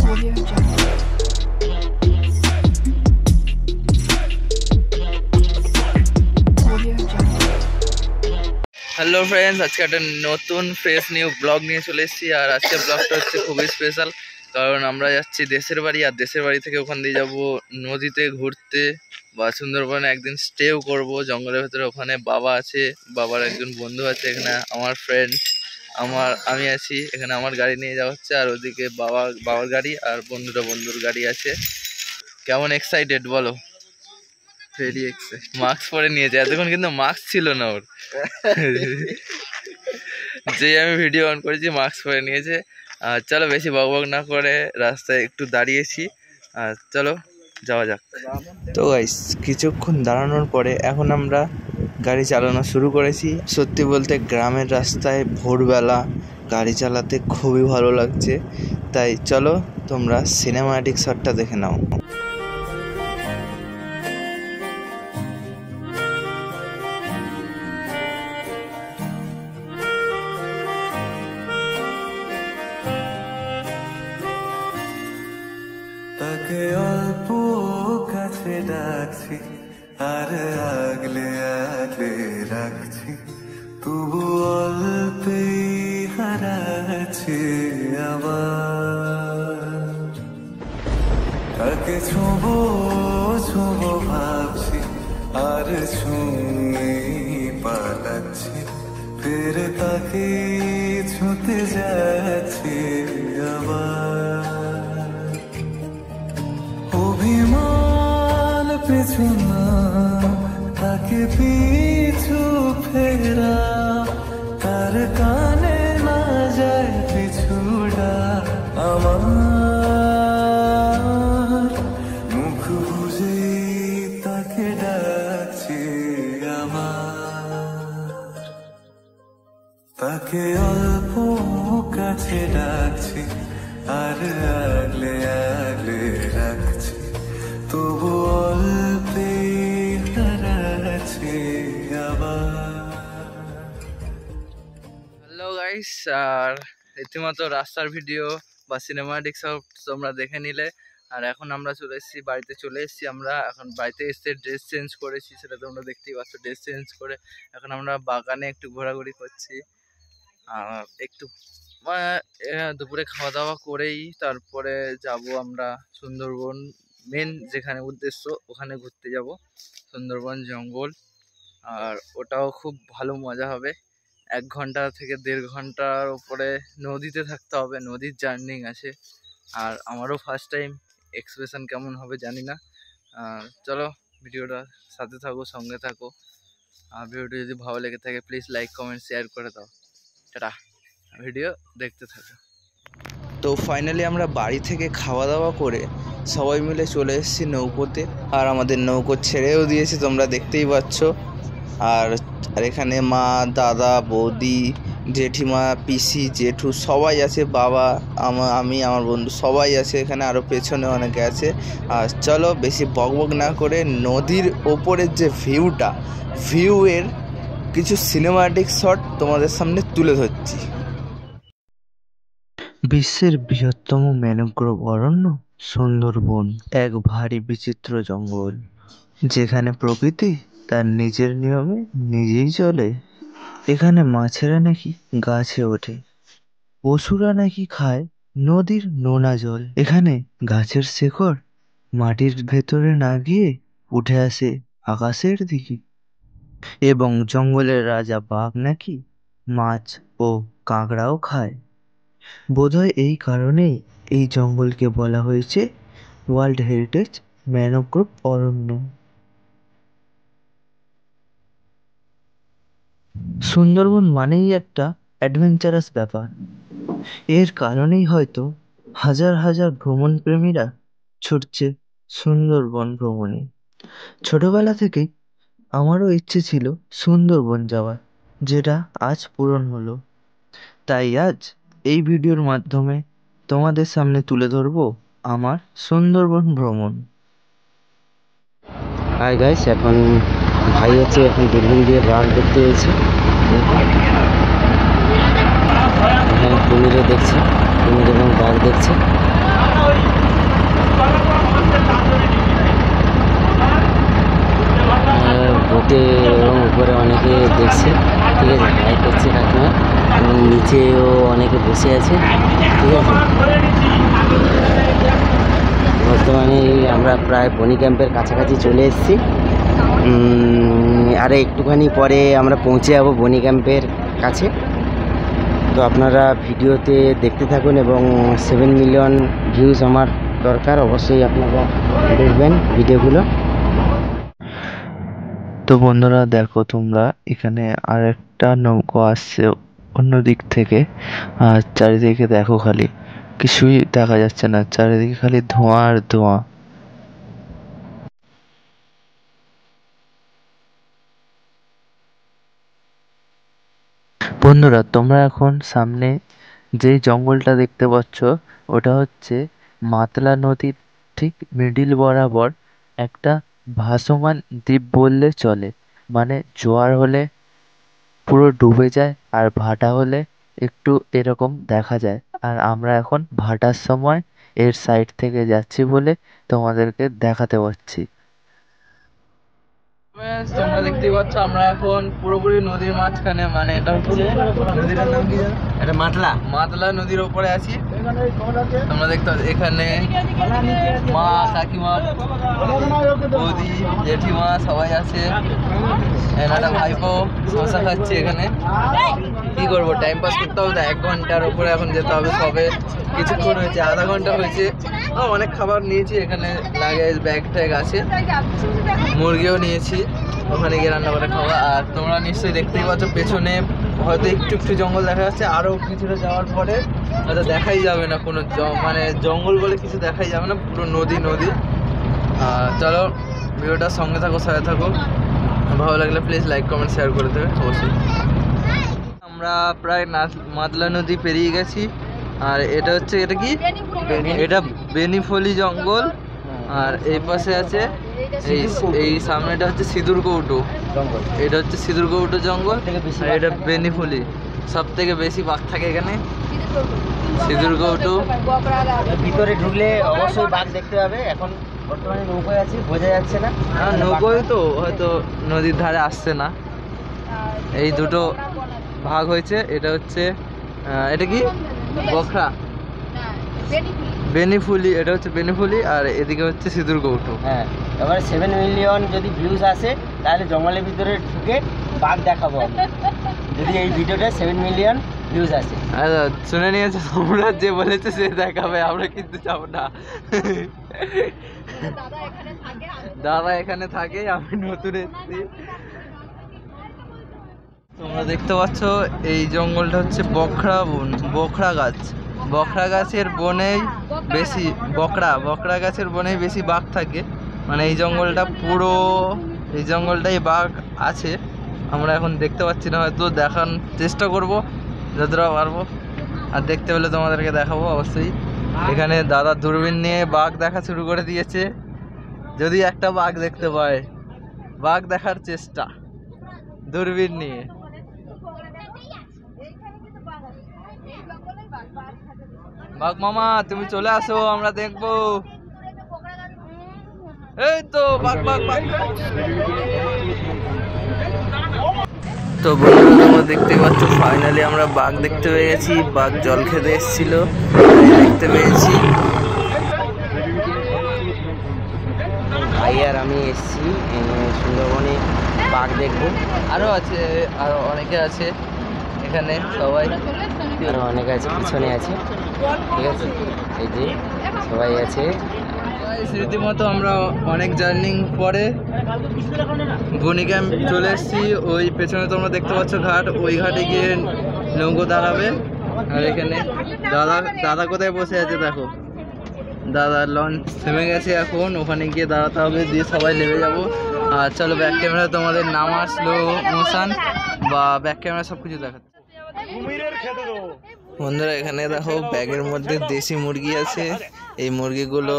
Hello friends, আজকে একটা নতুন ফ্রেশ নিউ ব্লগ নিয়ে চলে এসেছি। আর আজকে ব্লগটা হচ্ছে খুবই স্পেশাল, কারণ আমরা যাচ্ছি দেশের বাড়ি। আর দেশের বাড়ি থেকে ওখান দিয়ে যাবো নদীতে ঘুরতে বা সুন্দরবনে একদিন স্টেও করব জঙ্গলের ভেতরে। ওখানে বাবা আছে, বাবার একজন বন্ধু আছে, এখানে আমার ফ্রেন্ড, আমি আছি। এখানে আমার গাড়ি নিয়ে যাওয়া হচ্ছে, আর ওদিকে বাবার গাড়ি আর বন্ধুর গাড়ি আছে। কেমন এক্সাইটেড বলো? মাস্ক পরে নিয়েছে, এতক্ষণ কিন্তু মাস্ক ছিল না ওর। যে আমি ভিডিও অন করেছি মাস্ক পরে নিয়েছে। আর চলো বেশি বকবক না করে রাস্তায় একটু দাঁড়িয়েছি, আর চলো যাওয়া যাক। তো গাইস, কিছুক্ষণ দাঁড়ানোর পরে এখন আমরা গাড়ি চালানো শুরু করেছি। সত্যি বলতে গ্রামের রাস্তায় ভোরবেলা গাড়ি চালাতে খুবই ভালো লাগছে। তাই চলো তোমরা সিনেমাটিক শটটা দেখে নাও। তাকে অল্প কাছে ডাকছি, আর আগলে আগলে রাখছি, তবু অল্পেই হারাচ্ছে আবার। তাকে ছোঁবো ছোঁবো ভাবছি, আর ছুঁয়ে পালাচ্ছি, ফের তাকে ছুঁতে যাচ্ছে আবার। অভিমান পিছু না, তাকে পিছু ফেরা, তার কানে না যায় পিছুটা আমার। মুখ বুঝে তাকে ডাকছি আমার, তাকে অল্প কাছে ডাকছি, আর আগলে আগলে রাখছি, তবু অল্পে হারাচ্ছে আবার। হ্যালো গাইস, আর রীতিমতো রাস্তার ভিডিও বা সিনেমাটিক সব তোমরা দেখে নিলে। আর এখন আমরা বাড়িতে চলে এসেছি। আমরা এখন বাড়িতে এসে ড্রেস চেঞ্জ করেছি, সেটা তোমরা দেখতেই পাচ্ছ। ড্রেস চেঞ্জ করে এখন আমরা বাগানে একটু ঘোরাঘুরি করছি। আর একটু দুপুরে খাওয়া দাওয়া করেই তারপরে যাব আমরা সুন্দরবন। মেন যেখানে উদ্দেশ্য ওখানে ঘুরতে যাব, সুন্দরবন জঙ্গল। আর ওটাও খুব ভালো মজা হবে। 1 ঘন্টা থেকে 1.5 ঘন্টার উপরে নদীতে থাকতে হবে, নদীর জার্নি আছে। আর আমারও ফার্স্ট টাইম, এক্সপ্রেশন কেমন হবে জানি না। চলো ভিডিওটা সাথে থাকো, সঙ্গে থাকো। আর ভিডিওটি যদি ভালো লেগে থাকে প্লিজ লাইক কমেন্ট শেয়ার করে দাও। টাটা, ভিডিও দেখতে থাকো। তো ফাইনালি আমরা বাড়ি থেকে খাওয়া দাওয়া করে সবাই মিলে চলে এসেছি নৌকোতে। আর আমাদের নৌকো ছেড়েও দিয়েছে, তোমরা দেখতেই পাচ্ছ। আর এখানে মা, দাদা, বৌদি, জেঠিমা, পিসি, জেঠু সবাই আছে, বাবা, আমি, আমার বন্ধু সবাই আছে এখানে, আরও পেছনে অনেকে আছে। আর চলো বেশি বকবক না করে নদীর ওপরের যে ভিউয়ের কিছু সিনেমাটিক শট তোমাদের সামনে তুলে ধরছি। বিশ্বের বৃহত্তম ম্যানগ্রোভ অরণ্য সুন্দরবন এক ভারী বিচিত্র জঙ্গল, যেখানে প্রকৃতি তার নিজের নিয়মে নিজেই চলে। এখানে মাছেরা নাকি গাছে ওঠে, পশুরা নাকি খায় নদীর নোনা জল। এখানে গাছের শেকড় মাটির ভেতরে না গিয়ে উঠে আসে আকাশের দিকে, এবং জঙ্গলের রাজা বাঘ নাকি মাছ ও কাঁকড়াও খায়। বোধহয় এই কারণেই এই জঙ্গলকে বলা হয়েছে ওয়ার্ল্ড হেরিটেজ ম্যানগ্রোভ অরণ্য। সুন্দরবন মানেই একটা অ্যাডভেঞ্চারাস ব্যাপার। এর কারণেই হয়তো হাজার হাজার ভ্রমণ প্রেমীরা ছুটছে সুন্দরবন ভ্রমণে। ছোটবেলা থেকেই আমারও ইচ্ছে ছিল সুন্দরবন যাওয়ার, যেটা আজ পূরণ হলো। তাই আজ এই ভিডিওর মাধ্যমে তোমাদের সামনে তুলে ধরবো আমার সুন্দরবন ভ্রমণ। হাই গাইস, এখন ভাই হচ্ছে এখন বিল্ডিং দিয়ে বাঘ দেখতে এসেছে। হ্যাঁ, কুমিরও দেখছে, কুমির এবং বাঘ দেখছে। বসে আছে, ঠিক আছে। বর্তমানে আমরা প্রায় বনি ক্যাম্পের কাছাকাছি চলে এসেছি। আর একটুখানি পরে আমরা পৌঁছে যাবো বনি ক্যাম্পের কাছে। তো আপনারা ভিডিওতে দেখতে থাকুন এবং 7 মিলিয়ন ভিউজ আমার দরকার, অবশ্যই আপনারা দেখবেন ভিডিওগুলো। তো বন্ধুরা দেখো, তোমরা এখানে আরেকটা নৌকো আসছে অন্য দিক থেকে, আর চারিদিকে দেখো খালি কিছুই দেখা যাচ্ছে না, চারিদিকে খালি ধোঁয়া আর ধোঁয়া। বন্ধুরা তোমরা এখন সামনে যেই জঙ্গলটা দেখতে পাচ্ছ ওটা হচ্ছে মাতলা নদীর ঠিক মিডিল বরাবর একটা ভাসমান দ্বীপ বললে চলে। মানে জোয়ার হলে পুরো ডুবে যায় আর ভাটা হলে একটু এরকম দেখা যায়। আর আমরা এখন ভাটার সময় এর সাইড থেকে যাচ্ছি বলে তোমাদেরকে দেখাতে পারছি। তোমরা দেখতেই পাচ্ছ আমরা এখন পুরোপুরি নদীর মাঝখানে, মানে এটা হচ্ছে নদীটার নাম কি জানো? এটা মাতলা নদীর ওপরে আছি। তোমরা দেখতে পাচ্ছ এখানে মা, কাকিমা, বৌদি, জেঠিমা সবাই আছে। একটা ভাইপো শশা খাচ্ছে এখানে। কি করবো, টাইম পাস করতে হবে তো, 1 ঘন্টার উপরে এখন যেতে হবে। সবে কিছুক্ষণ হয়েছে, আধা ঘন্টা হয়েছে। অনেক খাবার নিয়েছি, এখানে লাগেজ ব্যাগ ট্যাগ আছে, মুরগিও নিয়েছি, ওখানে গিয়ে রান্না করে খাওয়া। আর তোমরা নিশ্চয়ই দেখতেই পাচ্ছ পেছনে হয়তো একটু একটু জঙ্গল দেখা যাচ্ছে, আরও কিছুটা যাওয়ার পরে হয়তো দেখাই যাবে না কোনো মানে জঙ্গল বলে কিছু দেখাই যাবে না, পুরো নদী নদী। চলো ভিডিওটার সঙ্গে থাকো, সাথে থাকো। ভালো লাগলে প্লিজ লাইক কমেন্ট শেয়ার করে দেবে অবশ্যই। আমরা প্রায় মাতলা নদী পেরিয়ে গেছি। আর এটা হচ্ছে, এটা কি, এটা বেনিফলি জঙ্গল। আর এই পাশে আছে এই সামনেটা হচ্ছে সিঁদুর কৌটো জঙ্গল, এটা হচ্ছে সিঁদুর কৌটো জঙ্গল। আর এটা বেনিফলি, সব থেকে বেশি বাঘ থাকে এখানে সিঁদুর কৌটো। ভিতরে ঢুকলে অবশ্যই বাঘ দেখতে পাবে। এখন বর্তমানে নৌকায় আছি, বোঝা যাচ্ছে না। নৌকোয় তো হয়তো নদীর ধারে আসছে না। এই দুটো ভাগ হয়েছে, এটা হচ্ছে এটা কি বখরা, বেনিফুলি, এটা হচ্ছে বেনিফুলি। আর এদিকে হচ্ছে সিঁদুর কৌটো। হ্যাঁ, এবার 7 মিলিয়ন যদি ভিউজ আসে তাহলে জঙ্গলের ভিতরে ঢুকে বাঘ দেখাবো আমি, যদি এই ভিডিওটা 7 মিলিয়ন ভিউজ আসে। আচ্ছা শুনে নিয়েছে তোমরা, যে বলেছে সে দেখাবে, আমরা কিন্তু যাব না। দাদা এখানে থাকে, আমি নতুন এসেছি। তোমরা দেখতে পাচ্ছ এই জঙ্গলটা হচ্ছে বখরা গাছ। বখরা গাছের বনেই বেশি বখরা গাছের বনেই বেশি বাঘ থাকে। মানে এই জঙ্গলটা পুরো, এই জঙ্গলটাই বাঘ আছে। আমরা এখন দেখতে পাচ্ছি না, হয়তো দেখার চেষ্টা করব যতটা পারবো। আর দেখতে পেলে তোমাদেরকে দেখাবো অবশ্যই। এখানে দাদা দূরবীন নিয়ে বাঘ দেখা শুরু করে দিয়েছে। যদি একটা বাঘ দেখতে পায়, বাঘ দেখার চেষ্টা দূরবীন নিয়ে। বাঘ মামা তুমি চলে আসো, আমরা দেখবো। এই তো বাঘ বাঘ বাঘ। তো বন্ধুরা তোমরা দেখতে পাচ্ছ ফাইনালি আমরা বাঘ দেখতে পেয়ে গেছি। বাঘ জল খেতে এসেছিল, দেখতে পেয়েছি। ভাই আর আমি এসেছি সুন্দরবনে বাঘ দেখবো। আরো আছে, আরো অনেকে আছে এখানে, সবাই আরো অনেকে আছে, পিছনে আছে, ঠিক আছে, এই যে সবাই আছে। রীতিমতো আমরা অনেক জার্নি পরে বনি ক্যাম্প চলে এসেছি। ওই পেছনে তোমরা দেখতে পাচ্ছ ঘাট, ওই ঘাটে গিয়ে নৌকো দাঁড়াবে। আর এখানে দাদা কোথায় বসে আছে দেখো, দাদা লঞ্চ থেমে গেছে, এখন ওখানে গিয়ে দাঁড়াতে হবে, দিয়ে সবাই নেমে যাবো। আর চলো ব্যাক ক্যামেরা তোমাদের নামা স্লো মোশন বা ব্যাক ক্যামেরা সব কিছু দেখাচ্ছে। বন্ধুরা এখানে দেখো ব্যাগের মধ্যে দেশি মুরগি আছে। এই মুরগিগুলো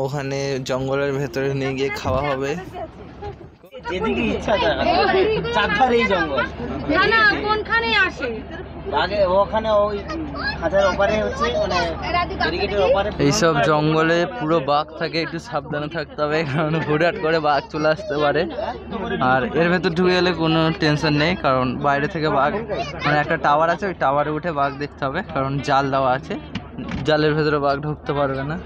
ওখানে জঙ্গলের ভেতরে নিয়ে গিয়ে খাওয়া হবে। যেদিকে ইচ্ছা চারধারে এই জঙ্গল, না না কোনখানে আসে আগে ওখানে ওই খাঁচার ওপারে হচ্ছে মানে ব্যারিকেডের ওপারে এইসব জঙ্গলে পুরো বাঘ থাকে, একটু সাবধানে থাকতে হবে, কারণ হুটহাট করে বাঘ চলে আসতে পারে। আর এর ভেতর ঢুকে গেলে কোনো টেনশন নেই, কারণ বাইরে থেকে বাঘ মানে একটা টাওয়ার আছে, ওই টাওয়ারে উঠে বাঘ দেখতে হবে, কারণ জাল দেওয়া আছে, জালের ভেতরে বাঘ ঢুকতে পারবে না।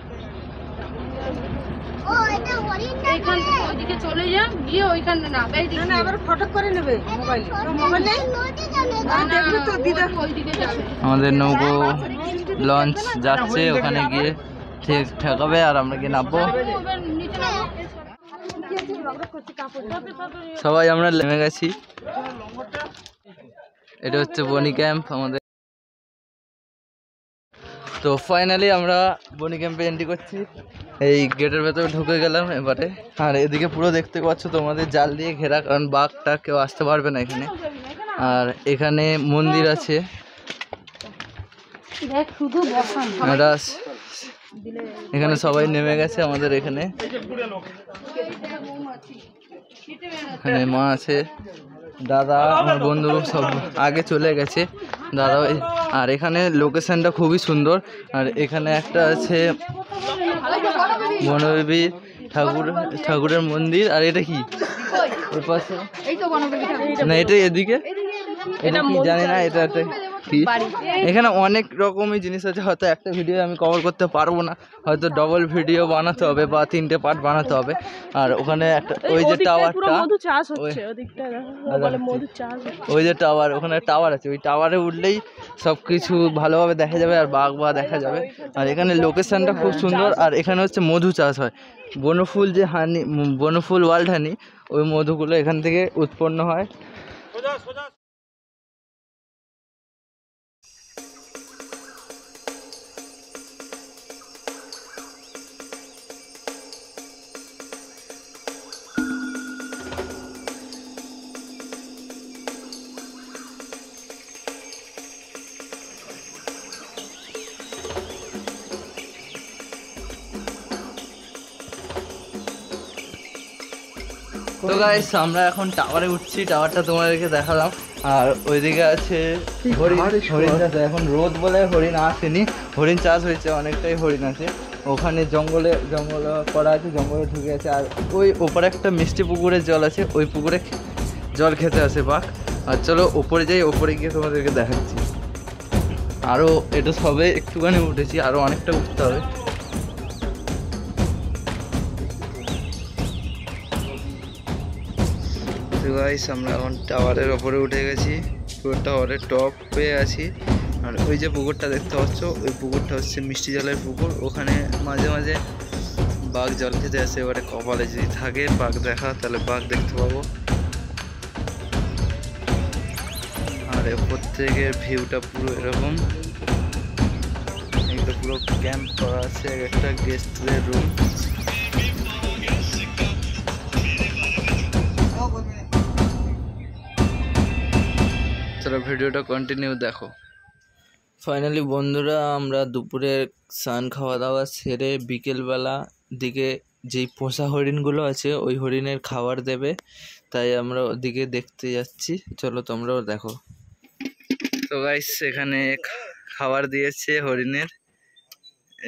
চলে যা গিয়ে ওইখানে না আবার ফটো করে নেবে মোবাইলে আমাদের নৌকো লঞ্চ যাচ্ছে, ওখানে গিয়ে ঠিক ঠেকাবে আর আমরা গিয়ে নামবো। সবাই আমরা নেমে গেছি। এটা হচ্ছে বনি ক্যাম্প আমাদের। তো ফাইনালি আমরা বনি ক্যাম্পে এন্ট্রি করছি, এই গেটের ভেতরে ঢুকে গেলাম এবারে। আর এদিকে পুরো দেখতে পাচ্ছ তোমাদের জাল দিয়ে ঘেরা, কারণ বাঘটা কেউ আসতে পারবে না এখানে। আর এখানে মন্দির আছে, এখানে সবাই নেমে গেছে আমাদের এখানে। এখানে মা আছে, দাদা আমার বন্ধু সব আগে চলে গেছে দাদা। আর এখানে লোকেশনটা খুবই সুন্দর। আর এখানে একটা আছে বনদেবী ঠাকুরের মন্দির। আর এটা কি ওই পাশে না, এটা এদিকে এটা কি জানি না, এটা একটা কি। এখানে অনেক রকমের জিনিস আছে, হয়তো একটা ভিডিও আমি কভার করতে পারবো না, হয়তো ডবল ভিডিও বানাতে হবে বা 3টে পার্ট বানাতে হবে। আর ওখানে একটা ওই যে টাওয়ারটা, ওই যে টাওয়ার, ওখানে টাওয়ার আছে, ওই টাওয়ারে উঠলেই সব কিছু ভালোভাবে দেখা যাবে আর বাঘ দেখা যাবে। আর এখানে লোকেশনটা খুব সুন্দর। আর এখানে হচ্ছে মধু চাষ হয়, বনফুল যে হানি, বনফুল ওয়ার্ল্ড হানি, ওই মধুগুলো এখান থেকে উৎপন্ন হয়। তো গাইস আমরা এখন টাওয়ারে উঠছি, টাওয়ারটা তোমাদেরকে দেখালাম। আর ওইদিকে আছে হরিণ চাষ, এখন রোদ বলে হরিণ আসেনি, হরিণ চাষ হয়েছে, অনেকটাই হরিণ আছে। ওখানে জঙ্গল করা আছে, জঙ্গলে ঢুকে আছে। আর ওই ওপরে একটা মিষ্টি পুকুরের জল আছে, ওই পুকুরে জল খেতে আসে বাঘ। আর চলো ওপরে যাই, ওপরে গিয়ে তোমাদেরকে দেখাচ্ছি। আরও এটা সবে একটুখানি উঠেছি, আরও অনেকটা উঠতে হবে। গাইস আমরা এখন টাওয়ারের ওপরে উঠে গেছি, পুরো টাওয়ারের টপে আছি। আর ওই যে পুকুরটা দেখতে পাচ্ছ, ওই পুকুরটা হচ্ছে মিষ্টি জলের পুকুর। ওখানে মাঝে মাঝে বাঘ জল খেতে আসে, এবারে কপালে যদি থাকে বাঘ দেখা, তাহলে বাঘ দেখতে পাবো। আর ওপর থেকে ভিউটা পুরো এরকম, এগুলো পুরো ক্যাম্প করা আছে, একটা গেস্টদের রুম। চলো ভিডিওটা কন্টিনিউ দেখো। ফাইনালি বন্ধুরা আমরা দুপুরে স্নান খাওয়া দাওয়া সেরে বিকেলবেলা দিকে যেই পোষা হরিণগুলো আছে ওই হরিণের খাবার দেবে, তাই আমরা ওদিকে দেখতে যাচ্ছি। চলো তোমরাও দেখো। তো গাইস এখানে খাবার দিয়েছে হরিণের,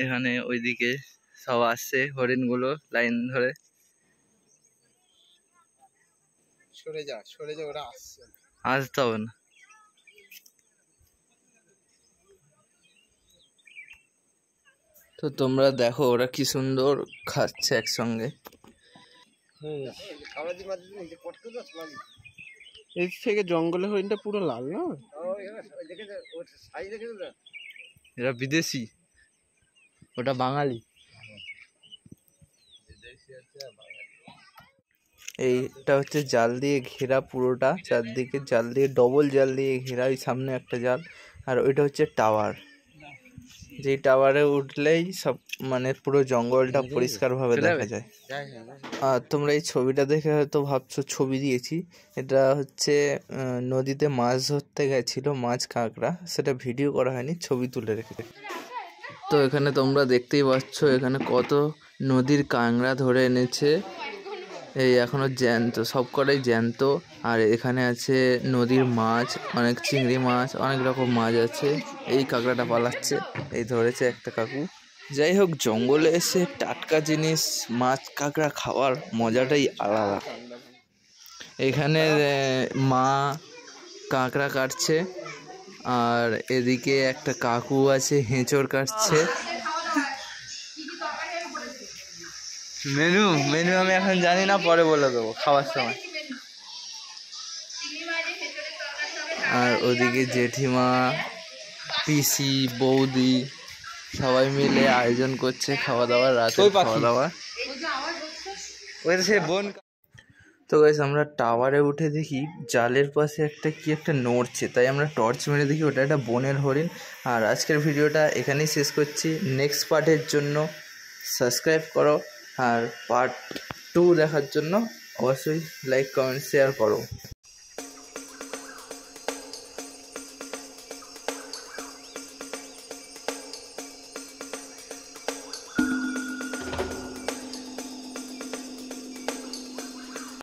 এখানে ওইদিকে সব আসছে হরিণগুলো লাইন ধরে। সরে যা ওরা আসছে, আসতে হবে না। তো তোমরা দেখো ওরা কি সুন্দর খাচ্ছে একসঙ্গে। এই থেকে জঙ্গলে হরিণটা পুরো লাল না, এরা বিদেশি, ওটা বাঙালি। এইটা হচ্ছে জাল দিয়ে ঘেরা পুরোটা, চারদিকে জাল দিয়ে, ডবল জাল দিয়ে ঘেরা, ওই সামনে একটা জাল। আর ওইটা হচ্ছে টাওয়ার, যেই টাওয়ারে উঠলেই সব মানে পুরো জঙ্গলটা পরিষ্কারভাবে দেখা যায়। আর তোমরা এই ছবিটা দেখে হয়তো ভাবছো ছবি দিয়েছি, এটা হচ্ছে নদীতে মাছ ধরতে গেছিল মাছ কাঁকড়া, সেটা ভিডিও করা হয়নি, ছবি তুলে রেখে। তো এখানে তোমরা দেখতেই পাচ্ছ এখানে কত নদীর কাঁকড়া ধরে এনেছে, এই এখনো জ্যান্ত, সব কটাই জ্যান্ত। আর এখানে আছে নদীর মাছ, অনেক চিংড়ি মাছ, অনেক রকম মাছ আছে। এই কাঁকড়াটা পালাচ্ছে, এই ধরেছে একটা কাকু। যাই হোক, জঙ্গলে এসে টাটকা জিনিস মাছ কাঁকড়া খাওয়ার মজাটাই আলাদা। এখানে মা কাঁকড়া কাটছে, আর এদিকে একটা কাকু আছে হেঁচড় কাটছে। মেনু মেনু আমি এখন জানি না, পরে বলে দেবো খাওয়ার সময়। আর ওদিকে জেঠিমা, পিসি, বৌদি সবাই মিলে আয়োজন করছে খাওয়া দাওয়ার, রাতে খাওয়া দাওয়া। তো গাইস, আমরা টাওয়ারে উঠে দেখি জালের পাশে কি একটা নড়ছে, তাই আমরা টর্চ মেরে দেখি ওটা একটা বনের হরিণ। আর আজকের ভিডিওটা এখানেই শেষ করছি। নেক্সট পার্টের জন্য সাবস্ক্রাইব করো, আর পার্ট 2 দেখার জন্য অবশ্যই লাইক, কমেন্ট, শেয়ার করো।